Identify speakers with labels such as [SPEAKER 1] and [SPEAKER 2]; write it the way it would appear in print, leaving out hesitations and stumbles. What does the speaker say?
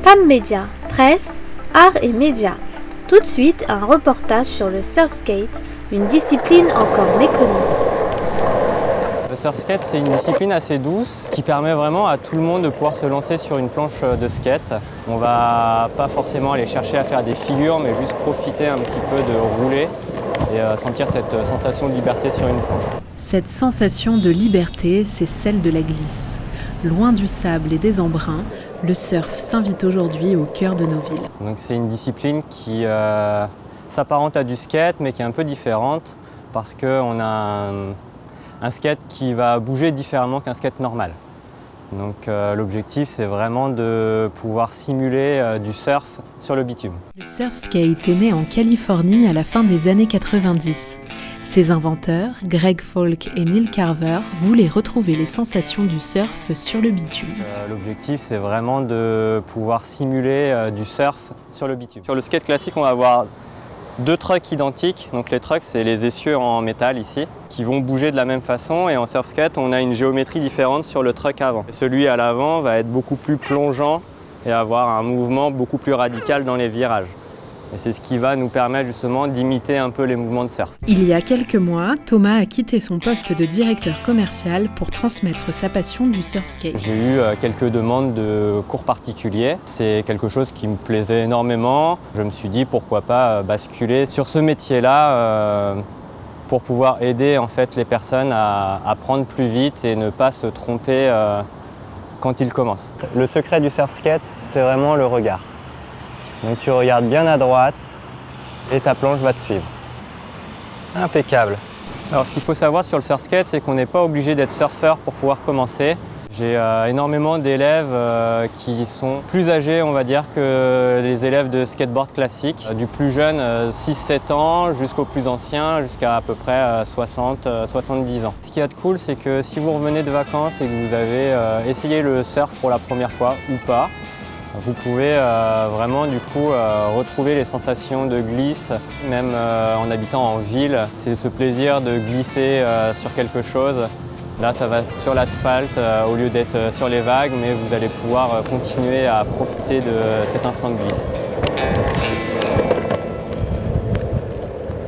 [SPEAKER 1] Femme Média, presse, art et médias. Tout de suite, un reportage sur le surfskate, une discipline encore méconnue.
[SPEAKER 2] Le surfskate, c'est une discipline assez douce qui permet vraiment à tout le monde de pouvoir se lancer sur une planche de skate. On va pas forcément aller chercher à faire des figures, mais juste profiter un petit peu de rouler et sentir cette sensation de liberté sur une planche.
[SPEAKER 3] Cette sensation de liberté, c'est celle de la glisse. Loin du sable et des embruns, le surf s'invite aujourd'hui au cœur de nos villes.
[SPEAKER 2] Donc c'est une discipline qui s'apparente à du skate, mais qui est un peu différente parce qu'on a un skate qui va bouger différemment qu'un skate normal. Donc l'objectif, c'est vraiment de pouvoir simuler du surf sur le bitume.
[SPEAKER 3] Le surfskate est né en Californie à la fin des années 90. Ses inventeurs, Greg Falk et Neil Carver, voulaient retrouver les sensations du surf sur le bitume.
[SPEAKER 2] L'objectif, c'est vraiment de pouvoir simuler du surf sur le bitume. Sur le skate classique, on va avoir deux trucks identiques. Donc les trucks, c'est les essieux en métal ici, qui vont bouger de la même façon. Et en surfskate, on a une géométrie différente sur le truck avant. Et celui à l'avant va être beaucoup plus plongeant et avoir un mouvement beaucoup plus radical dans les virages. Et c'est ce qui va nous permettre justement d'imiter un peu les mouvements de surf.
[SPEAKER 3] Il y a quelques mois, Thomas a quitté son poste de directeur commercial pour transmettre sa passion du surfskate.
[SPEAKER 2] J'ai eu quelques demandes de cours particuliers. C'est quelque chose qui me plaisait énormément. Je me suis dit pourquoi pas basculer sur ce métier-là pour pouvoir aider en fait les personnes à apprendre plus vite et ne pas se tromper quand ils commencent. Le secret du surfskate, c'est vraiment le regard. Donc tu regardes bien à droite et ta planche va te suivre. Impeccable. Alors ce qu'il faut savoir sur le surfskate, c'est qu'on n'est pas obligé d'être surfeur pour pouvoir commencer. J'ai énormément d'élèves qui sont plus âgés, on va dire, que les élèves de skateboard classique. Du plus jeune, 6-7 ans, jusqu'au plus ancien, jusqu'à à peu près 60-70 ans. Ce qu'il y a de cool, c'est que si vous revenez de vacances et que vous avez essayé le surf pour la première fois ou pas, vous pouvez vraiment du coup retrouver les sensations de glisse, même en habitant en ville. C'est ce plaisir de glisser sur quelque chose. Là, ça va sur l'asphalte au lieu d'être sur les vagues, mais vous allez pouvoir continuer à profiter de cet instant de glisse.